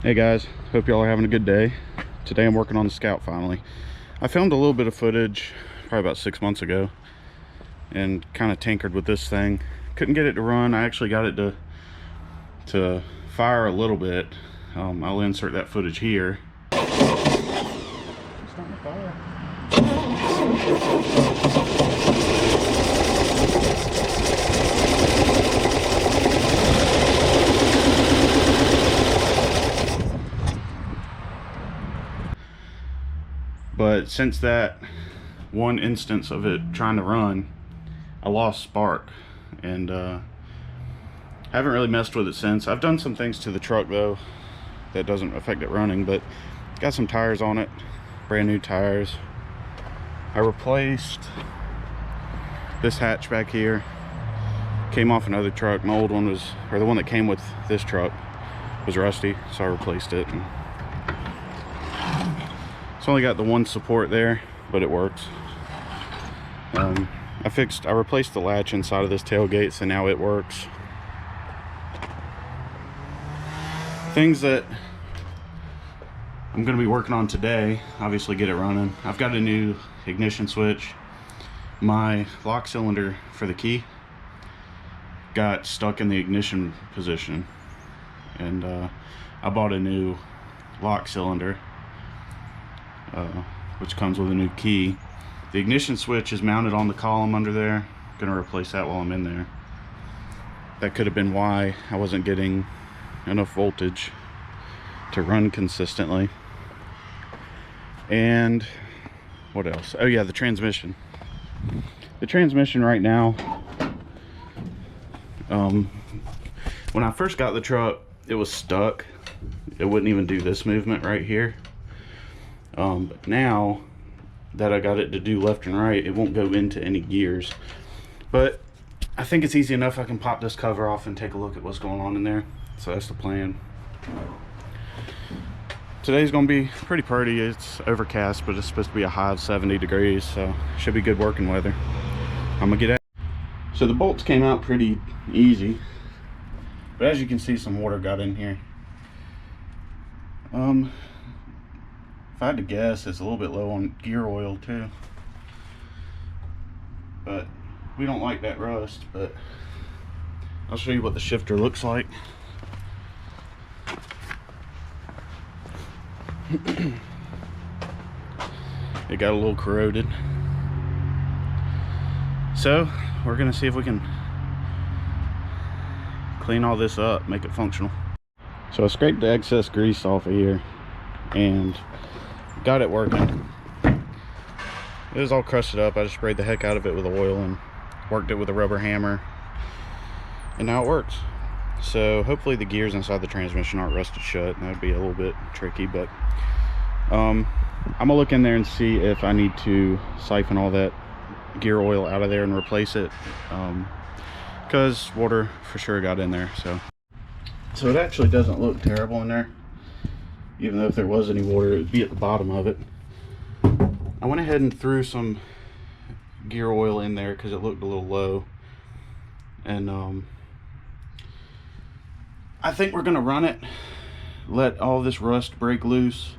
Hey guys, hope y'all are having a good day. Today I'm working on the Scout finally. I filmed a little bit of footage probably about 6 months ago and kind of tinkered with this thing. Couldn't get it to run. I actually got it to fire a little bit. I'll insert that footage here. It's starting to fire. But since that one instance of it trying to run, I lost spark, and haven't really messed with it since. I've done some things to the truck though that doesn't affect it running, but got some tires on it, brand new tires. I replaced this hatch back here, came off another truck. My old one was, or the one that came with this truck was rusty, so I replaced it. And it's only got the one support there, but it works. I replaced the latch inside of this tailgate, so now it works. Things that I'm going to be working on today, obviously get it running. I've got a new ignition switch. My lock cylinder for the key got stuck in the ignition position, and I bought a new lock cylinder, which comes with a new key. The ignition switch is mounted on the column under there. Gonna replace that while I'm in there. That could have been why I wasn't getting enough voltage to run consistently. And what else? Oh yeah, the transmission. The transmission right now, when I first got the truck, it was stuck. It wouldn't even do this movement right here. But now that I got it to do left and right, it won't go into any gears. But I think it's easy enough. I can pop this cover off and take a look at what's going on in there. So that's the plan. Today's gonna be pretty pretty. It's overcast, but it's supposed to be a high of 70 degrees, so should be good working weather. I'm gonna get out. So the bolts came out pretty easy, but as you can see, some water got in here. If I had to guess, it's a little bit low on gear oil too. But we don't like that rust, but I'll show you what the shifter looks like. It got a little corroded. So we're gonna see if we can clean all this up, make it functional. So I scraped the excess grease off of here and got it working. It was all crusted up. I just sprayed the heck out of it with oil and worked it with a rubber hammer, and now it works. So hopefully the gears inside the transmission aren't rusted shut. That would be a little bit tricky, but I'm gonna look in there and see if I need to siphon all that gear oil out of there and replace it, because water for sure got in there. So it actually doesn't look terrible in there. Even though if there was any water, it would be at the bottom of it. I went ahead and threw some gear oil in there because it looked a little low. And I think we're gonna run it, let all this rust break loose,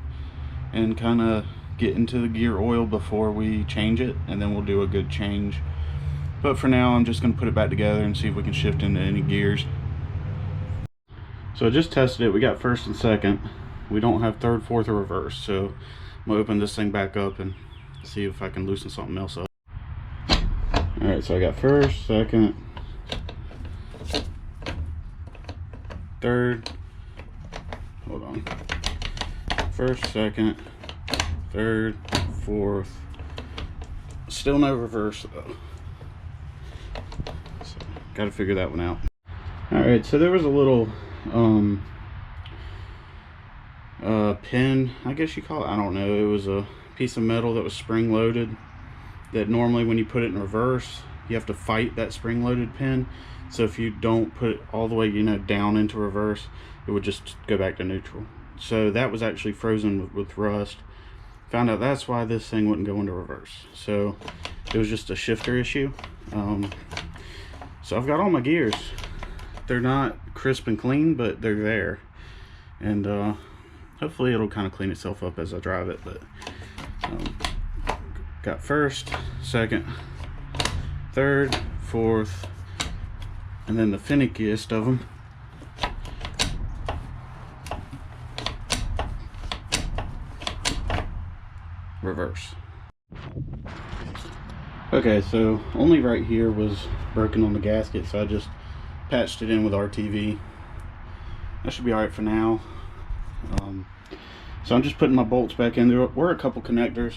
and kind of get into the gear oil before we change it, and then we'll do a good change. But for now, I'm just gonna put it back together and see if we can shift into any gears. So I just tested it. We got first and second. We don't have third, fourth, or reverse. So I'm gonna open this thing back up and see if I can loosen something else up. All right, so I got first, second, third. Hold on. First, second, third, fourth. Still no reverse though. So got to figure that one out. All right, so there was a little pin, I guess you call it, I don't know. It was a piece of metal that was spring loaded, that normally when you put it in reverse, you have to fight that spring loaded pin. So if you don't put it all the way, you know, down into reverse, it would just go back to neutral. So that was actually frozen with rust. Found out that's why this thing wouldn't go into reverse. So it was just a shifter issue. So I've got all my gears. They're not crisp and clean, but they're there. and hopefully it'll kind of clean itself up as I drive it. But got first, second, third, fourth, and then the finickiest of them, reverse. Okay, so only right here was broken on the gasket, so I just patched it in with RTV. That should be alright for now. So I'm just putting my bolts back in. There were a couple connectors.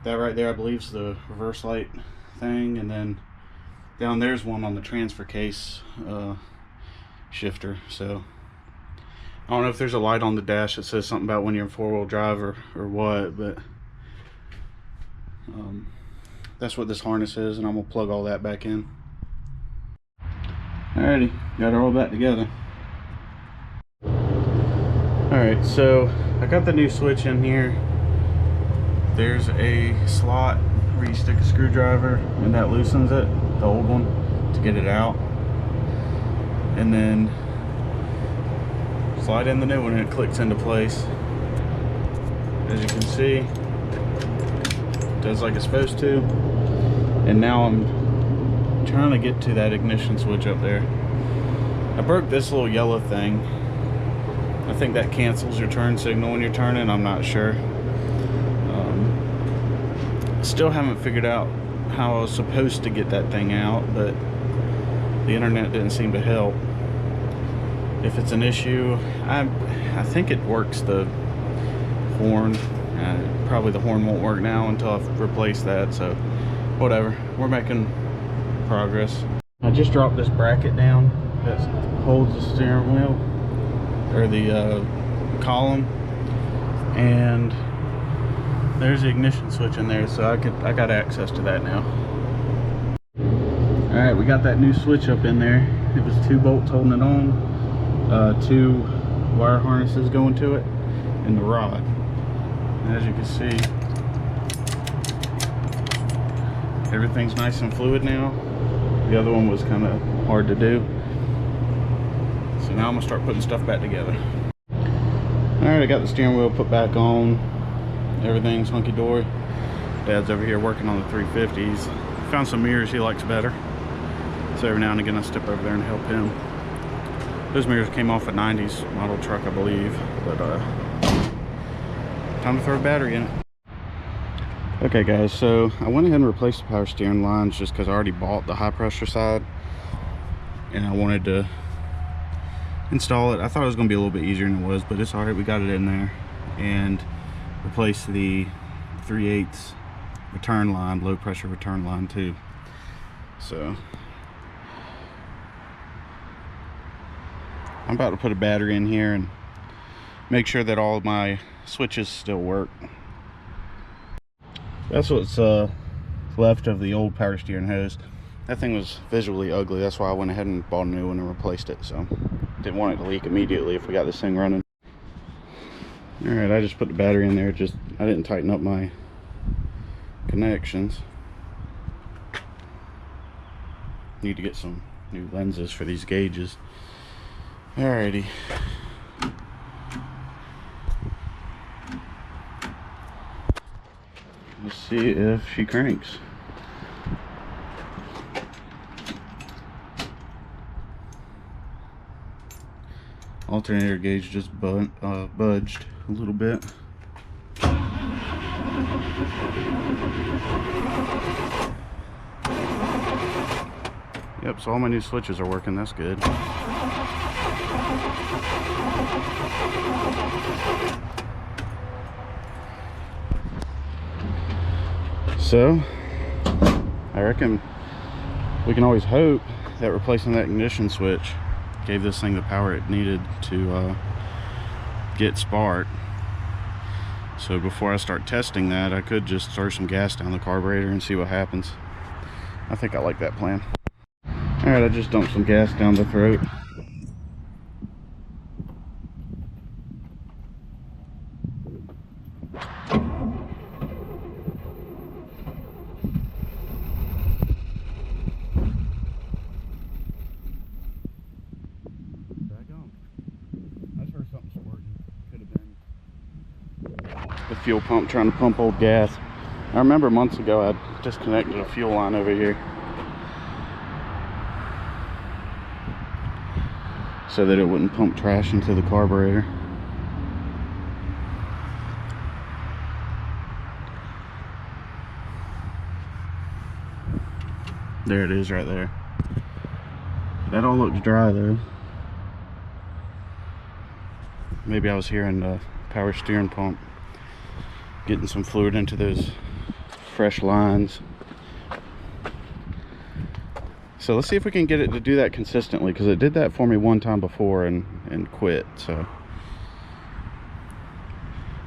That right there I believe is the reverse light thing, and then down there's one on the transfer case shifter. So I don't know if there's a light on the dash that says something about when you're in four-wheel drive or what, but that's what this harness is, and I'm gonna plug all that back in. Alrighty, got it all back together. Alright, so I got the new switch in here. There's a slot where you stick a screwdriver and that loosens it, the old one, to get it out. And then slide in the new one and it clicks into place. As you can see, it does like it's supposed to. And now I'm trying to get to that ignition switch up there. I broke this little yellow thing. I think that cancels your turn signal when you're turning. I'm not sure. Still haven't figured out how I was supposed to get that thing out, but the internet didn't seem to help. If it's an issue, I think it works the horn. Probably the horn won't work now until I've replaced that, so whatever. We're making progress. I just dropped this bracket down that holds the steering wheel, or the column, and there's the ignition switch in there, so I got access to that now. Alright, we got that new switch up in there. It was 2 bolts holding it on, 2 wire harnesses going to it, and the rod. And as you can see, everything's nice and fluid now. The other one was kind of hard to do. So now I'm gonna start putting stuff back together. Alright, I got the steering wheel put back on. Everything's hunky-dory. Dad's over here working on the 350s. Found some mirrors he likes better, so every now and again I step over there and help him. Those mirrors came off a 90s model truck, I believe, but time to throw a battery in it. Okay guys, so I went ahead and replaced the power steering lines just because I already bought the high pressure side and I wanted to install it. I thought it was going to be a little bit easier than it was, but it's alright. We got it in there. And replace the 3/8 return line, low pressure return line too. So I'm about to put a battery in here and make sure that all of my switches still work. That's what's left of the old power steering hose. That thing was visually ugly. That's why I went ahead and bought a new one and replaced it. So didn't want it to leak immediately if we got this thing running. Alright, I just put the battery in there. I didn't tighten up my connections. Need to get some new lenses for these gauges. Alrighty. Let's see if she cranks. Alternator gauge just budged a little bit. Yep, so all my new switches are working. That's good. So I reckon we can always hope that replacing that ignition switch gave this thing the power it needed to get spark. So before I start testing that, I could just throw some gas down the carburetor and see what happens. I think I like that plan. Alright, I just dumped some gas down the throat. Back on. I just heard something squirt. the fuel pump, trying to pump old gas. I remember months ago I disconnected a fuel line over here so that it wouldn't pump trash into the carburetor. There it is right there. That all looks dry though. Maybe I was hearing the power steering pump getting some fluid into those fresh lines. So let's see if we can get it to do that consistently, because it did that for me one time before and quit. So I'm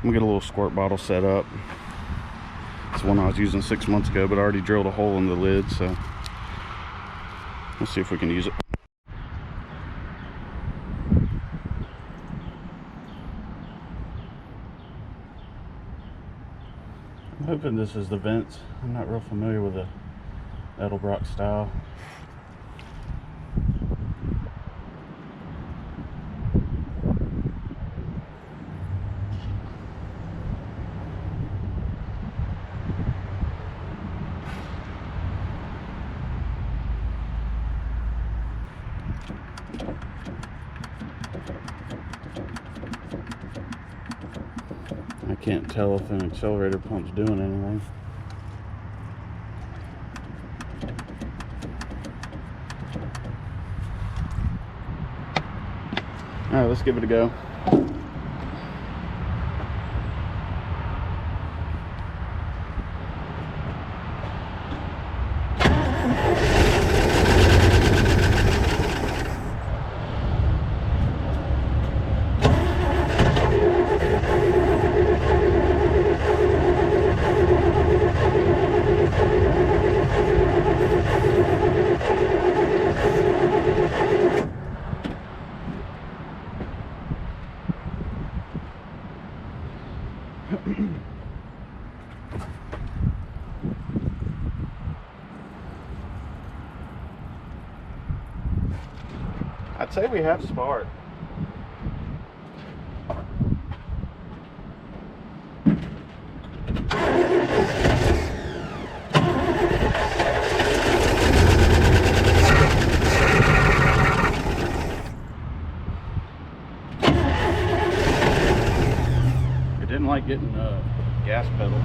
gonna get a little squirt bottle set up. It's one I was using 6 months ago, but I already drilled a hole in the lid, so let's see if we can use it. I'm hoping this is the vents. I'm not real familiar with the Edelbrock style. I can't tell if an accelerator pump's doing anything. Alright, let's give it a go. I'd say we have spark. It didn't like getting a gas pedal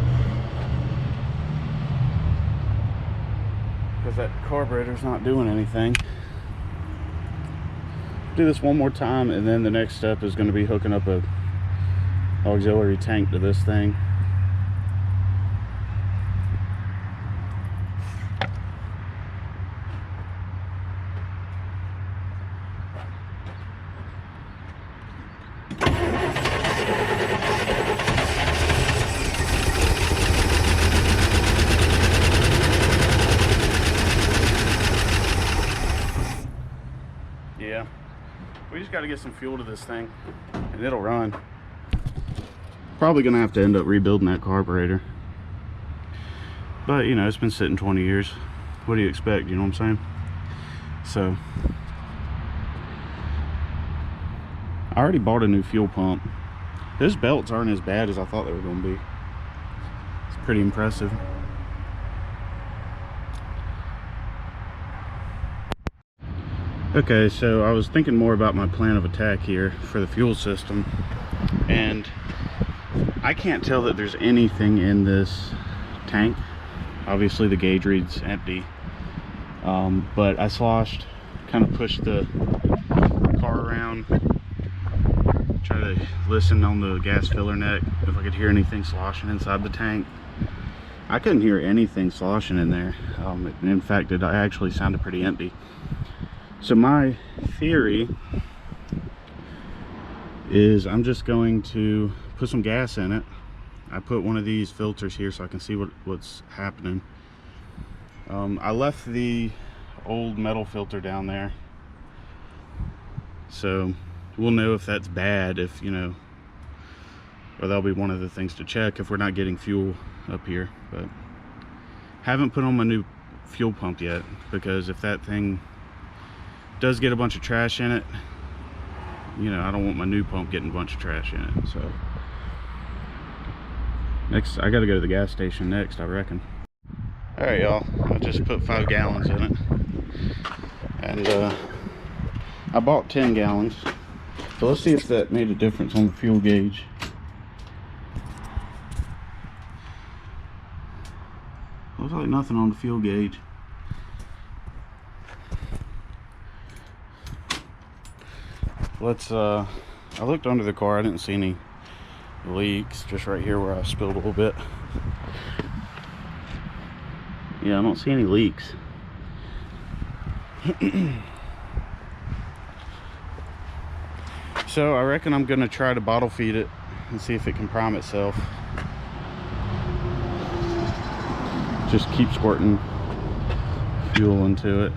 because that carburetor's not doing anything. Do this one more time, and then the next step is going to be hooking up a auxiliary tank to this thing. Yeah. We just got to get some fuel to this thing and it'll run. Probably gonna have to end up rebuilding that carburetor, but you know, it's been sitting 20 years. What do you expect? You know what I'm saying? So I already bought a new fuel pump. Those belts aren't as bad as I thought they were gonna be. It's pretty impressive. Okay, so I was thinking more about my plan of attack here for the fuel system, and I can't tell that there's anything in this tank. Obviously the gauge reads empty, but I sloshed, kind of pushed the car around, try to listen on the gas filler neck if I could hear anything sloshing inside the tank. I couldn't hear anything sloshing in there. In fact, it actually sounded pretty empty. So my theory is I'm just going to put some gas in it. I put one of these filters here so I can see what's happening. I left the old metal filter down there, so we'll know if that's bad, if you know, or that'll be one of the things to check if we're not getting fuel up here. But haven't put on my new fuel pump yet, because if that thing does get a bunch of trash in it, you know, I don't want my new pump getting a bunch of trash in it. So Next, I gotta go to the gas station next, I reckon. Alright, y'all. I just put 5 gallons in it. And I bought 10 gallons. So let's see if that made a difference on the fuel gauge. Looks like nothing on the fuel gauge. Let's I looked under the car, I didn't see any leaks, just right here where I spilled a little bit. Yeah, I don't see any leaks. So I reckon I'm gonna try to bottle feed it and see if it can prime itself. Just keep squirting fuel into it.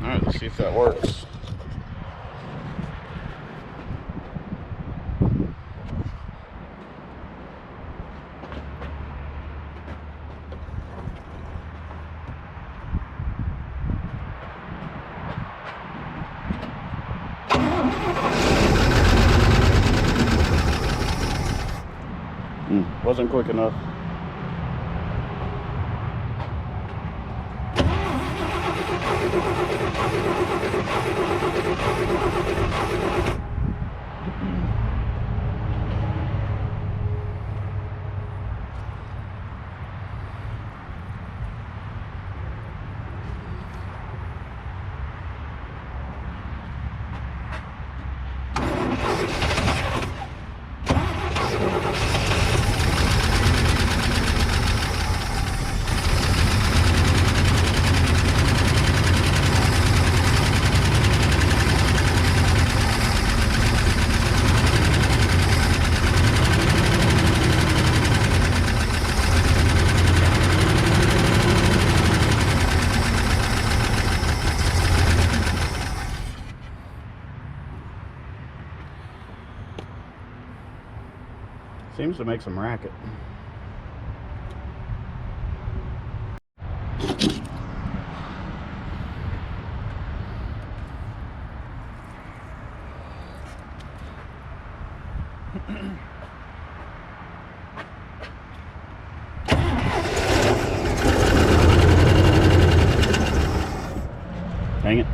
Alright, let's see if that works. Wasn't quick enough. Seems to make some racket. Dang it.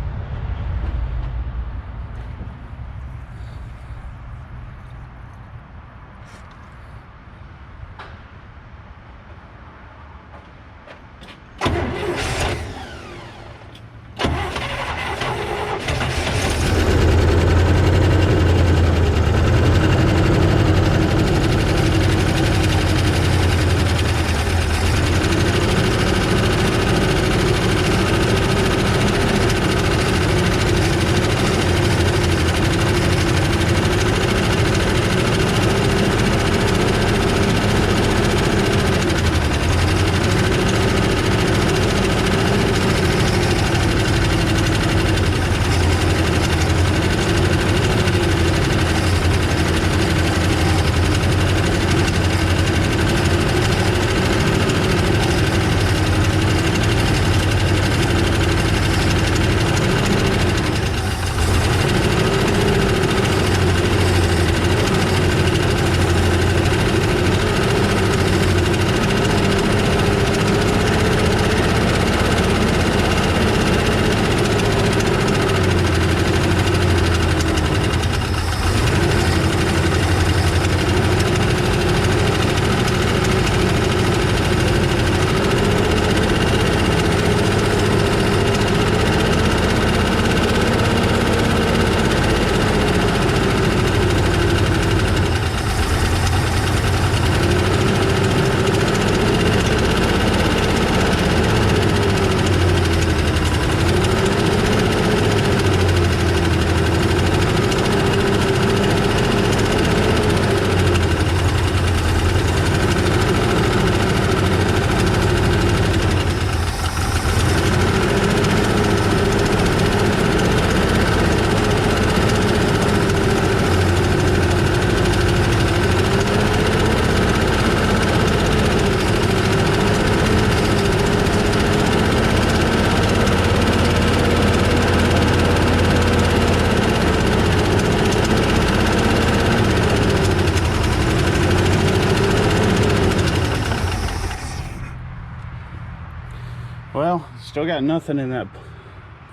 Still got nothing in that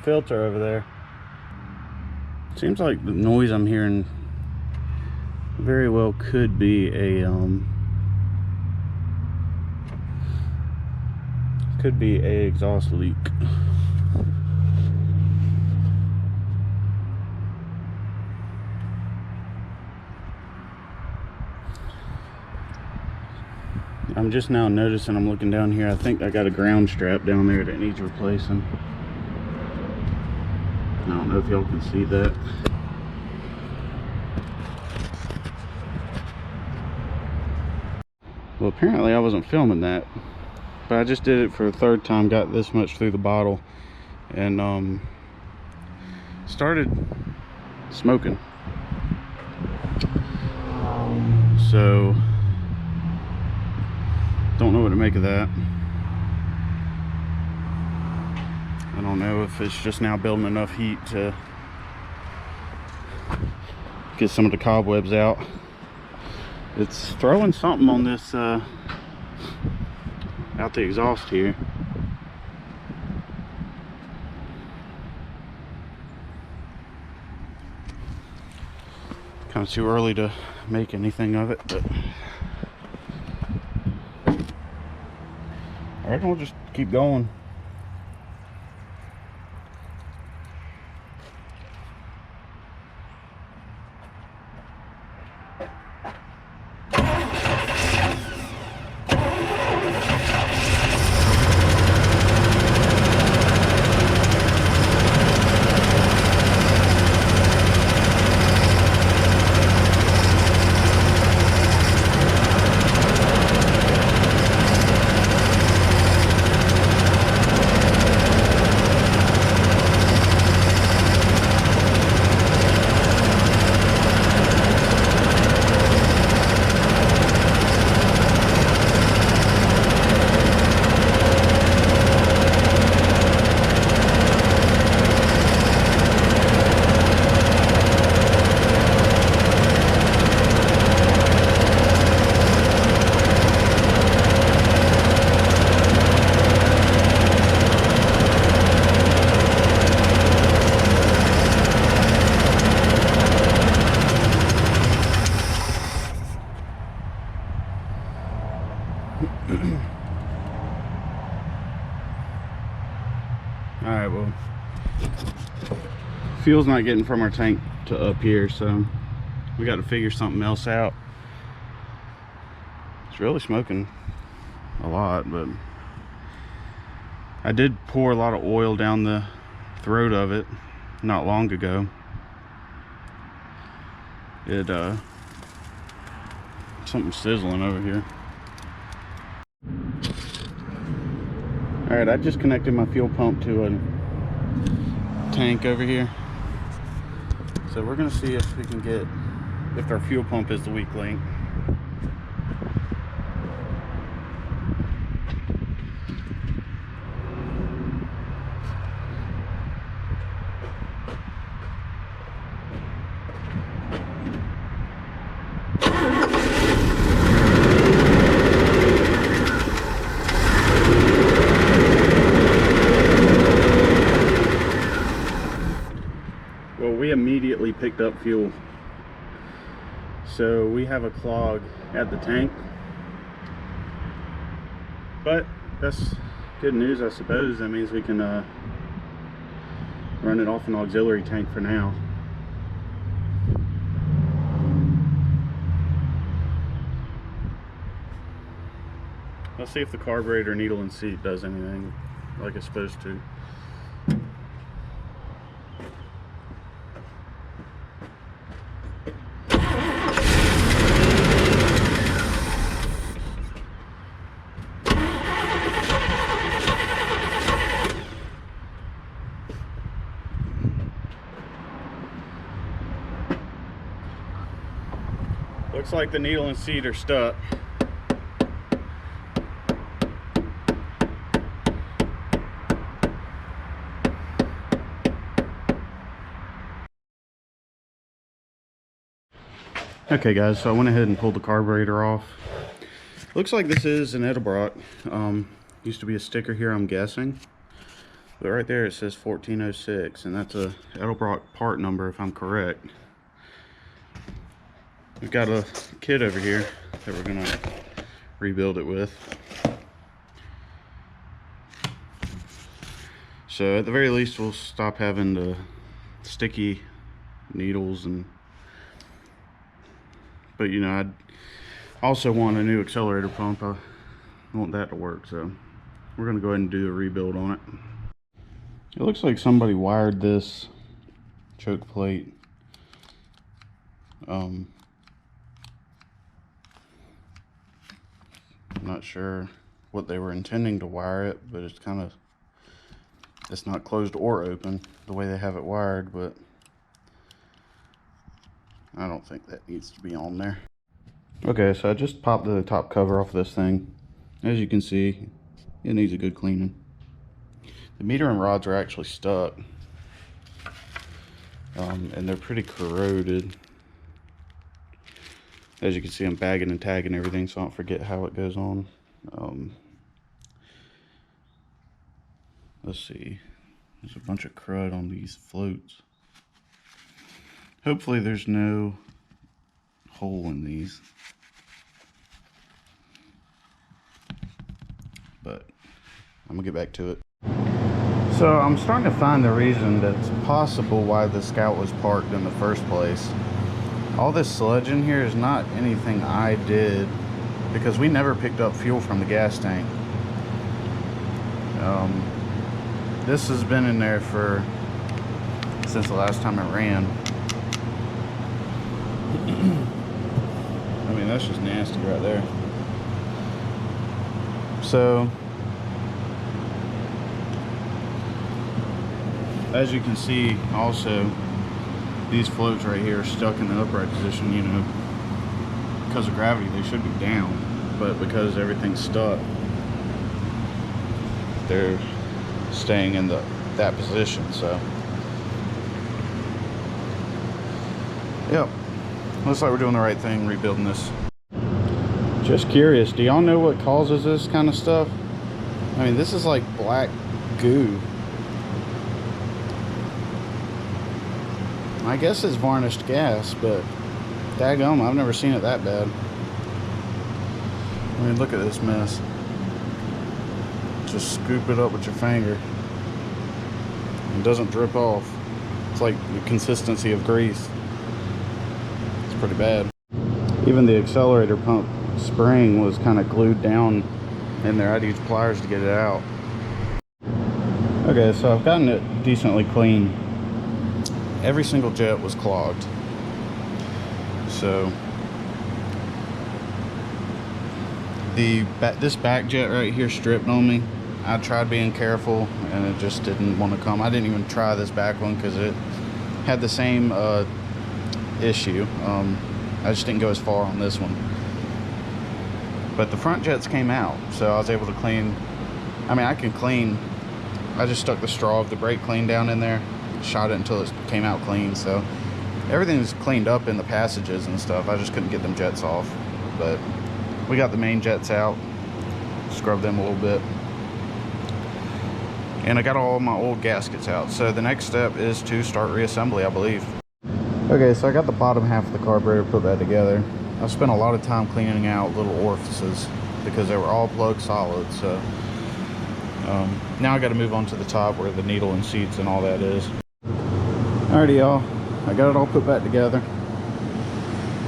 filter over there. Seems like the noise I'm hearing very well could be a exhaust leak. I'm just now noticing, I'm looking down here, I think I got a ground strap down there that needs replacing. I don't know if y'all can see that. Well, apparently I wasn't filming that, but I just did it for the third time, got this much through the bottle, and started smoking. So don't know what to make of that. I don't know if it's just now building enough heat to get some of the cobwebs out. It's throwing something on this out the exhaust here. Kind of too early to make anything of it, but I reckon we'll just keep going. Alright, well, fuel's not getting from our tank to up here, so we got to figure something else out. It's really smoking a lot, but I did pour a lot of oil down the throat of it not long ago. Something sizzling over here. Alright, I just connected my fuel pump to a tank over here. So we're gonna see if we can get, if our fuel pump is the weak link. Well, we immediately picked up fuel. So we have a clog at the tank. But that's good news, I suppose. That means we can run it off an auxiliary tank for now. Let's see if the carburetor needle and seat does anything like it's supposed to. Looks like the needle and seat are stuck. Okay guys, so I went ahead and pulled the carburetor off. Looks like this is an Edelbrock. Used to be a sticker here, I'm guessing. But right there it says 1406, and that's a Edelbrock part number if I'm correct. We've got a kit over here that we're gonna rebuild it with. So at the very least we'll stop having the sticky needles, but you know, I'd also want a new accelerator pump. I want that to work, so we're gonna go ahead and do a rebuild on it. It looks like somebody wired this choke plate I'm not sure what they were intending to wire it, but it's not closed or open the way they have it wired, but I don't think that needs to be on there. Okay, so I just popped the top cover off this thing. As you can see, it needs a good cleaning. The meter and rods are actually stuck, and they're pretty corroded. As you can see, I'm bagging and tagging everything so I don't forget how it goes on. Let's see, there's a bunch of crud on these floats. Hopefully there's no hole in these, but I'm gonna get back to it. So I'm starting to find the reason that's possible why the Scout was parked in the first place. All this sludge in here is not anything I did, because we never picked up fuel from the gas tank. This has been in there since the last time it ran. I mean, that's just nasty right there. So as you can see, also these floats right here are stuck in the upright position. You know, because of gravity they should be down, but because everything's stuck, they're staying in that position. So yep, looks like we're doing the right thing rebuilding this. Just curious, do y'all know what causes this kind of stuff? I mean, this is like black goo. I guess it's varnished gas, but daggum, I've never seen it that bad. I mean, look at this mess. Just scoop it up with your finger. It doesn't drip off. It's like the consistency of grease. It's pretty bad. Even the accelerator pump spring was kind of glued down in there. I had to use pliers to get it out. Okay, so I've gotten it decently clean. Every single jet was clogged. So this back jet right here stripped on me. I tried being careful and it just didn't want to come. I didn't even try this back one because it had the same issue. I just didn't go as far on this one. But the front jets came out, so I was able to clean. I mean, I can clean. I just stuck the straw of the brake clean down in there, shot it until it came out clean. So everything's cleaned up in the passages and stuff. I just couldn't get them jets off. But we got the main jets out, scrubbed them a little bit. And I got all my old gaskets out. So the next step is to start reassembly, I believe. Okay, so I got the bottom half of the carburetor put back together. I spent a lot of time cleaning out little orifices because they were all plug solid. So now I got to move on to the top where the needle and seats and all that is. Alrighty, y'all. I got it all put back together.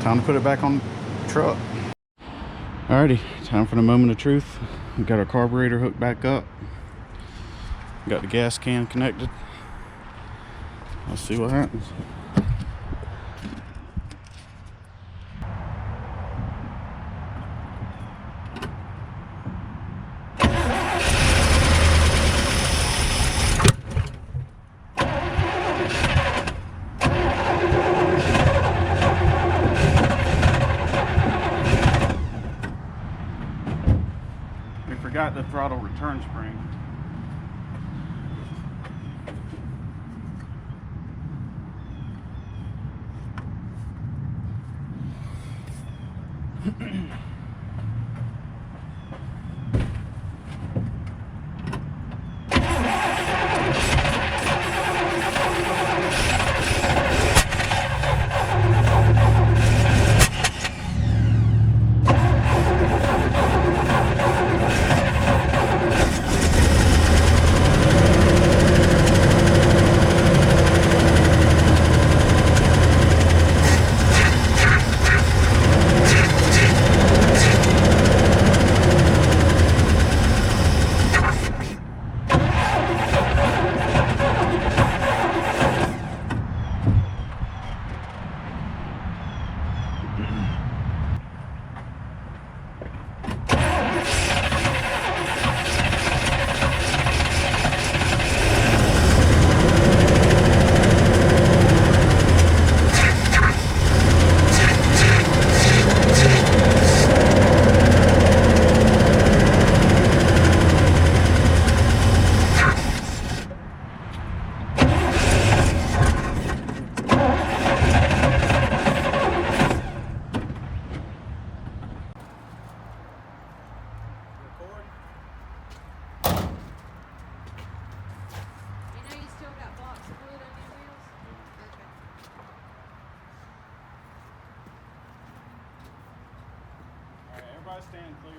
Time to put it back on the truck. Alrighty, time for the moment of truth. We got our carburetor hooked back up. Got the gas can connected. Let's see what happens. We forgot the throttle return spring. Everybody stand clear.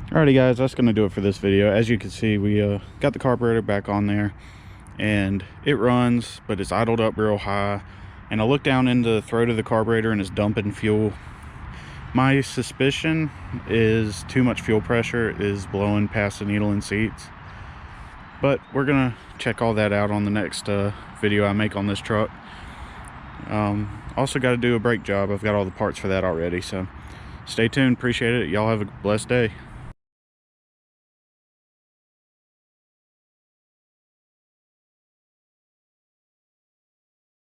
Alrighty guys, that's going to do it for this video. As you can see, we got the carburetor back on there and it runs, but it's idled up real high. And I looked down into the throat of the carburetor and it's dumping fuel. My suspicion is too much fuel pressure is blowing past the needle and seats. But we're going to check all that out on the next video I make on this truck. Also got to do a brake job. I've got all the parts for that already, so stay tuned. Appreciate it. Y'all have a blessed day.